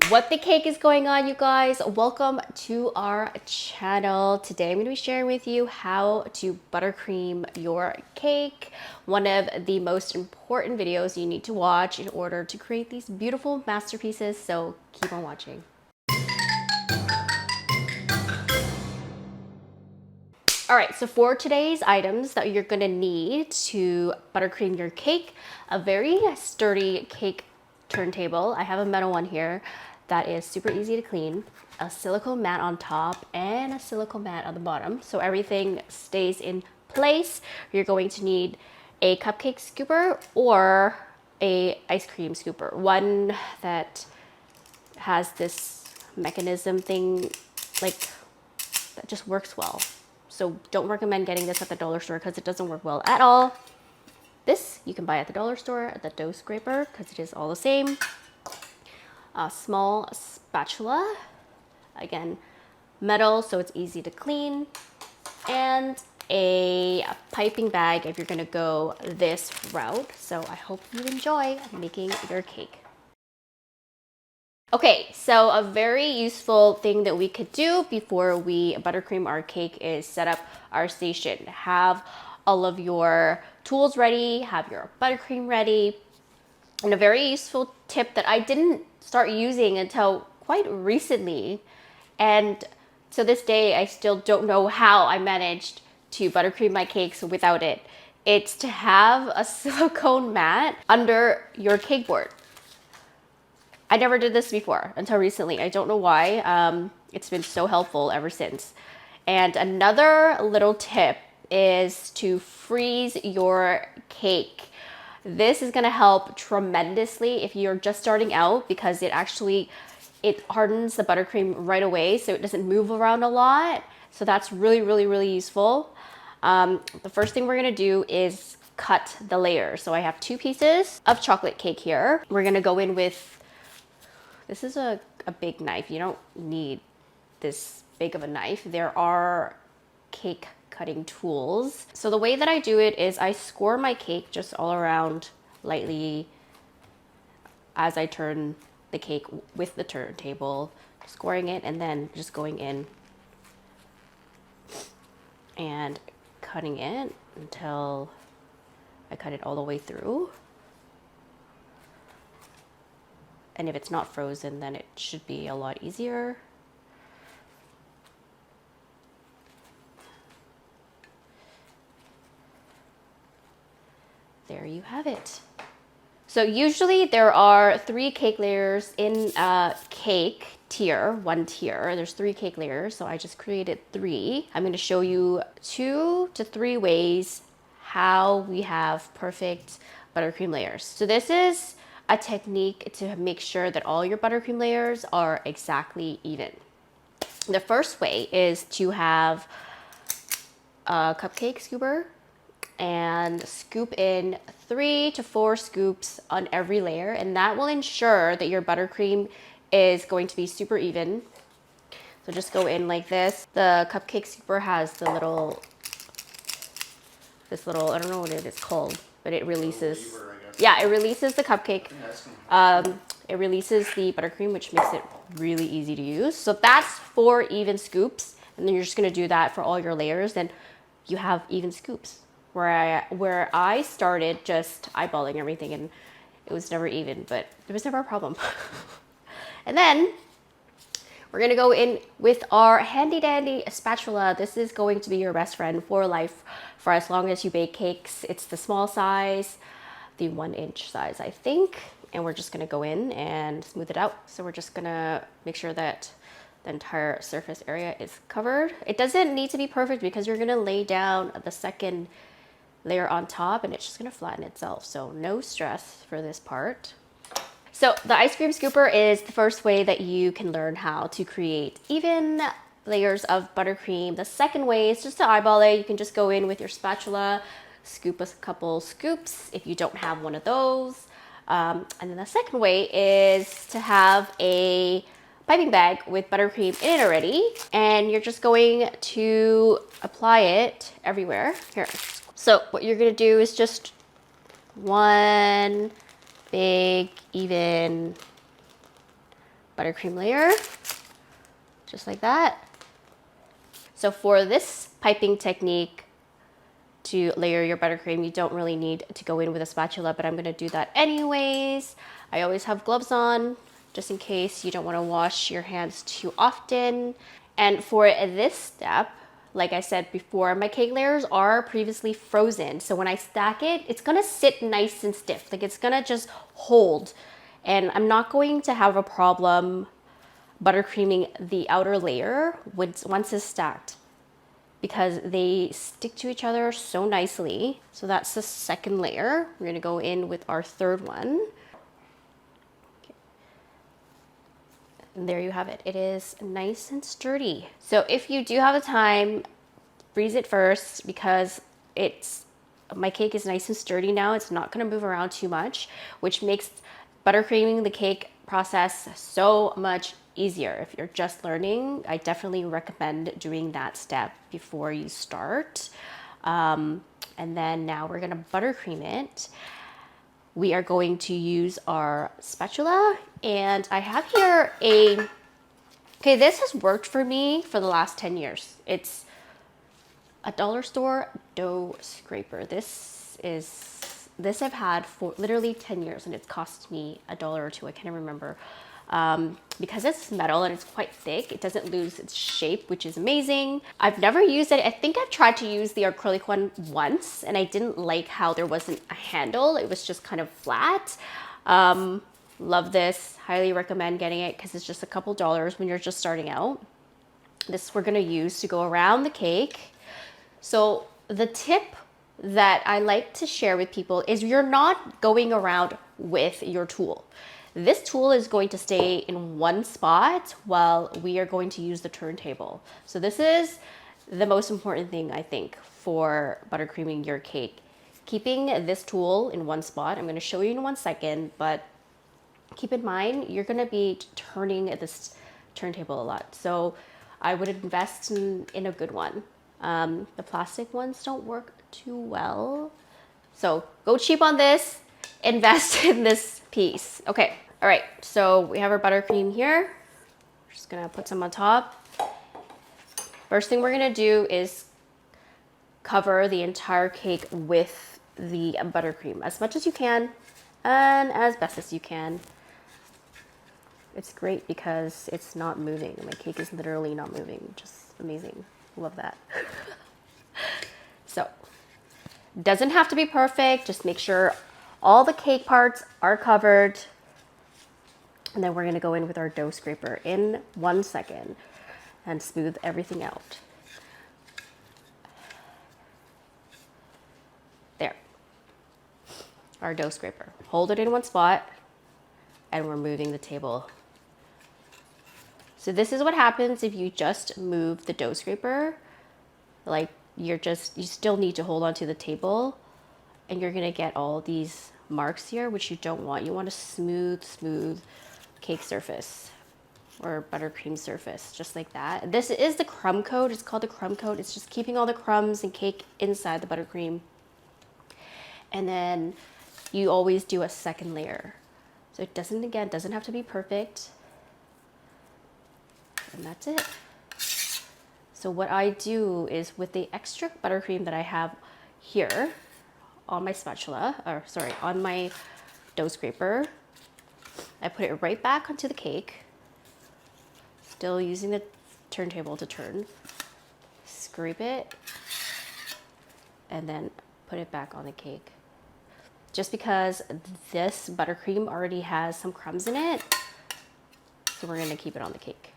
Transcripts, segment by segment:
What the cake is going on, you guys? Welcome to our channel. Today I'm going to be sharing with you how to buttercream your cake. One of the most important videos you need to watch in order to create these beautiful masterpieces, so keep on watching. All right, so for today's items that you're gonna need to buttercream your cake, a very sturdy cake turntable. I have a metal one here that is super easy to clean, a silicone mat on top and a silicone mat on the bottom, so everything stays in place. You're going to need a cupcake scooper or a ice cream scooper, one that has this mechanism thing like that just works well. So don't recommend getting this at the dollar store because it doesn't work well at all. This you can buy at the dollar store at the dough scraper because it is all the same. A small spatula, again, metal, so it's easy to clean. And a piping bag if you're gonna go this route. So I hope you enjoy making your cake. Okay, so a very useful thing that we could do before we buttercream our cake is set up our station. Have all of your tools ready, have your buttercream ready. And a very useful tip that I didn't start using until quite recently, and to this day I still don't know how I managed to buttercream my cakes without it. It's to have a silicone mat under your cake board. I never did this before until recently. I don't know why. It's been so helpful ever since. And another little tip is to freeze your cake. This is gonna help tremendously if you're just starting out because it hardens the buttercream right away so it doesn't move around a lot. So that's really useful. The first thing we're gonna do is cut the layers. So I have 2 pieces of chocolate cake here. We're gonna go in with, this is a big knife. You don't need this big of a knife. There are cake cutting tools. So the way that I do it is I score my cake just all around lightly as I turn the cake with the turntable, scoring it and then just going in and cutting it until I cut it all the way through. And if it's not frozen, then it should be a lot easier. There you have it. So usually there are 3 cake layers in a cake tier, one tier. There's 3 cake layers, so I just created 3. I'm gonna show you 2 to 3 ways how we have perfect buttercream layers. So this is a technique to make sure that all your buttercream layers are exactly even. The first way is to have a cupcake scooper and scoop in 3 to 4 scoops on every layer, and that will ensure that your buttercream is going to be super even. So just go in like this. The cupcake scooper has the little, I don't know what it is called, but it releases, yeah, it releases the cupcake. It releases the buttercream, which makes it really easy to use. So that's 4 even scoops, and then you're just gonna do that for all your layers, then you have even scoops. Where I started just eyeballing everything and it was never even, but it was never a problem. And then we're gonna go in with our handy dandy spatula. This is going to be your best friend for life for as long as you bake cakes. It's the small size, the 1-inch size, I think. And we're just gonna go in and smooth it out. So we're just gonna make sure that the entire surface area is covered. It doesn't need to be perfect because you're gonna lay down the second layer on top and it's just gonna flatten itself. So no stress for this part. So the ice cream scooper is the first way that you can learn how to create even layers of buttercream. The second way is just to eyeball it. You can just go in with your spatula, scoop a couple scoops if you don't have one of those. And then the second way is to have a piping bag with buttercream in it already, and you're just going to apply it everywhere. Here. So what you're gonna do is just one big, even buttercream layer, just like that. So for this piping technique to layer your buttercream, you don't really need to go in with a spatula, but I'm gonna do that anyways. I always have gloves on, just in case you don't wanna wash your hands too often. And for this step, like I said before, my cake layers are previously frozen. So when I stack it, it's gonna sit nice and stiff. Like it's gonna just hold. And I'm not going to have a problem buttercreaming the outer layer once it's stacked, because they stick to each other so nicely. So that's the second layer. We're gonna go in with our third one. Okay. And there you have it. It is nice and sturdy. So if you do have the time, freeze it first, because my cake is nice and sturdy now. It's not gonna move around too much, which makes buttercreaming the cake process so much easier. If you're just learning, I definitely recommend doing that step before you start. And then now we're gonna buttercream it. We are going to use our spatula, and I have here okay, this has worked for me for the last 10 years. It's a dollar store dough scraper. This I've had for literally 10 years, and it's cost me $1 or $2, I can't remember. Because it's metal and it's quite thick, it doesn't lose its shape, which is amazing. I've never used it. I think I've tried to use the acrylic one once, and I didn't like how there wasn't a handle. It was just kind of flat. Love this. Highly recommend getting it because it's just a couple dollars when you're just starting out. This we're gonna use to go around the cake. So the tip that I like to share with people is you're not going around with your tool. This tool is going to stay in one spot while we are going to use the turntable. So this is the most important thing, I think, for buttercreaming your cake. Keeping this tool in one spot. I'm going to show you in 1 second, but keep in mind, you're going to be turning this turntable a lot. So I would invest in a good one. The plastic ones don't work too well. So go cheap on this, invest in this piece. Okay, all right, so we have our buttercream here. We're just gonna put some on top. First thing we're gonna do is cover the entire cake with the buttercream as much as you can and as best as you can. It's great because it's not moving. My cake is literally not moving, just amazing. Love that. So, doesn't have to be perfect, just make sure all the cake parts are covered. And then we're gonna go in with our dough scraper in 1 second and smooth everything out. There, our dough scraper. Hold it in one spot and we're moving the table. So this is what happens if you just move the dough scraper. Like you still need to hold onto the table, and you're gonna get all these marks here, which you don't want. You want a smooth cake surface or buttercream surface, just like that. This is the crumb coat. It's called the crumb coat. It's just keeping all the crumbs and cake inside the buttercream. And then you always do a second layer. So it doesn't have to be perfect. And that's it. So what I do is with the extra buttercream that I have here on my spatula, or sorry, on my dough scraper, I put it right back onto the cake, still using the turntable to turn, scrape it, and then put it back on the cake. Just because this buttercream already has some crumbs in it, so we're gonna keep it on the cake.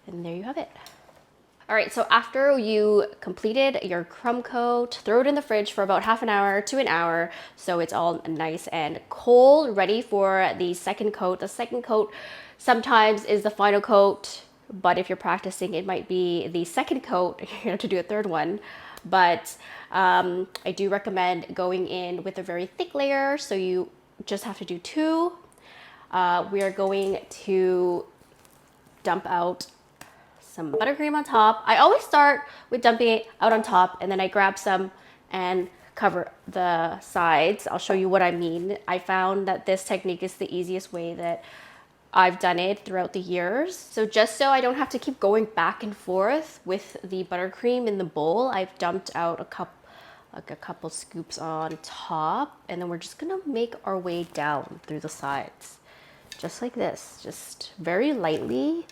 And there you have it. All right, so after you completed your crumb coat, throw it in the fridge for about half an hour to an hour so it's all nice and cold, ready for the second coat. The second coat sometimes is the final coat, but if you're practicing, it might be the second coat. You have to do a third one. But I do recommend going in with a very thick layer, so you just have to do 2. We are going to dump out some buttercream on top. I always start with dumping it out on top, and then I grab some and cover the sides. I'll show you what I mean. I found that this technique is the easiest way that I've done it throughout the years. So just so I don't have to keep going back and forth with the buttercream in the bowl, I've dumped out a couple scoops on top, and then we're just gonna make our way down through the sides. Just like this, just very lightly.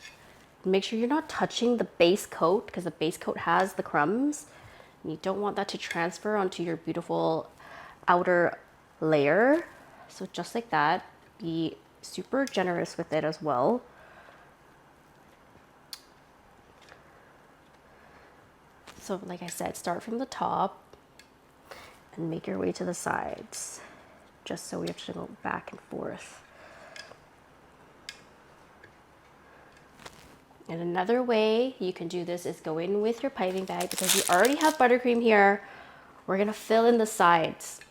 Make sure you're not touching the base coat because the base coat has the crumbs. And you don't want that to transfer onto your beautiful outer layer. So just like that, be super generous with it as well. So like I said, start from the top and make your way to the sides, just so we have to go back and forth. And another way you can do this is go in with your piping bag, because you already have buttercream here. We're gonna fill in the sides.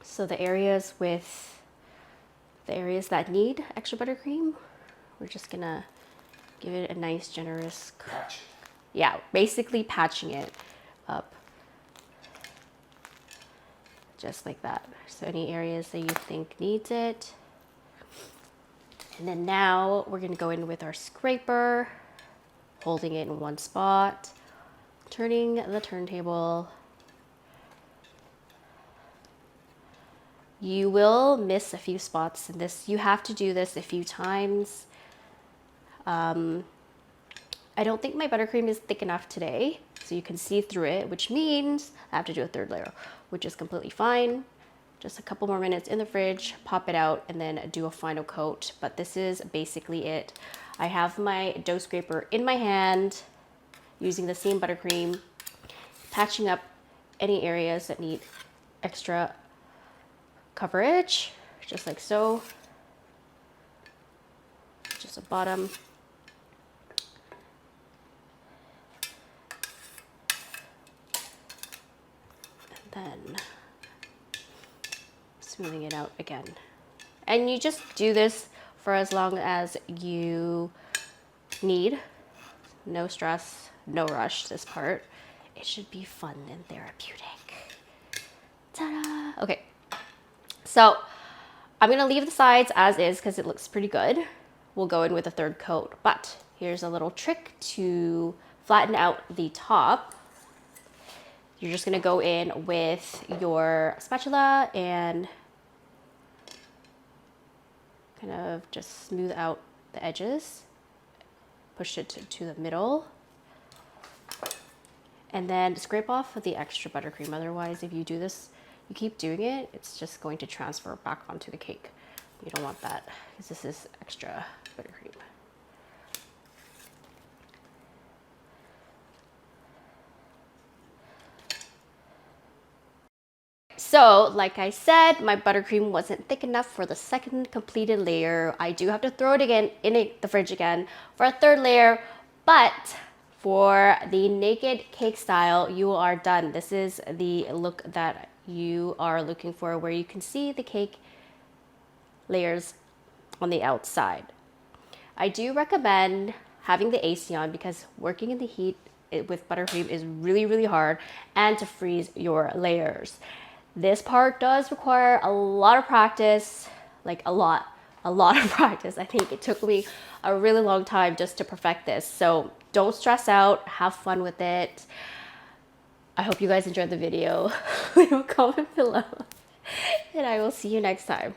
So the areas that need extra buttercream, we're just gonna give it a nice generous patch. Yeah, basically patching it up. Just like that. So any areas that you think needs it. And then now we're gonna go in with our scraper, holding it in one spot, turning the turntable. You will miss a few spots in this. You have to do this a few times. I don't think my buttercream is thick enough today, so you can see through it, which means I have to do a third layer, which is completely fine. Just a couple more minutes in the fridge, pop it out, and then do a final coat. But this is basically it. I have my dough scraper in my hand, using the same buttercream, patching up any areas that need extra coverage, just like so. Just the bottom. And then smoothing it out again. And you just do this for as long as you need. No stress, no rush, this part. It should be fun and therapeutic. Ta-da! Okay, so I'm gonna leave the sides as is because it looks pretty good. We'll go in with a third coat, but here's a little trick to flatten out the top. You're just gonna go in with your spatula and kind of just smooth out the edges. Push it to the middle. And then scrape off the extra buttercream. Otherwise, if you do this, you keep doing it, it's just going to transfer back onto the cake. You don't want that because this is extra buttercream. So, like I said, my buttercream wasn't thick enough for the second completed layer. I do have to throw it again in the fridge again for a third layer, but for the naked cake style, you are done. This is the look that you are looking for, where you can see the cake layers on the outside. I do recommend having the AC on because working in the heat with buttercream is really, really hard, and to freeze your layers. This part does require a lot of practice, like a lot of practice. I think it took me a really long time just to perfect this. So don't stress out, have fun with it. I hope you guys enjoyed the video. Leave a comment below, and I will see you next time.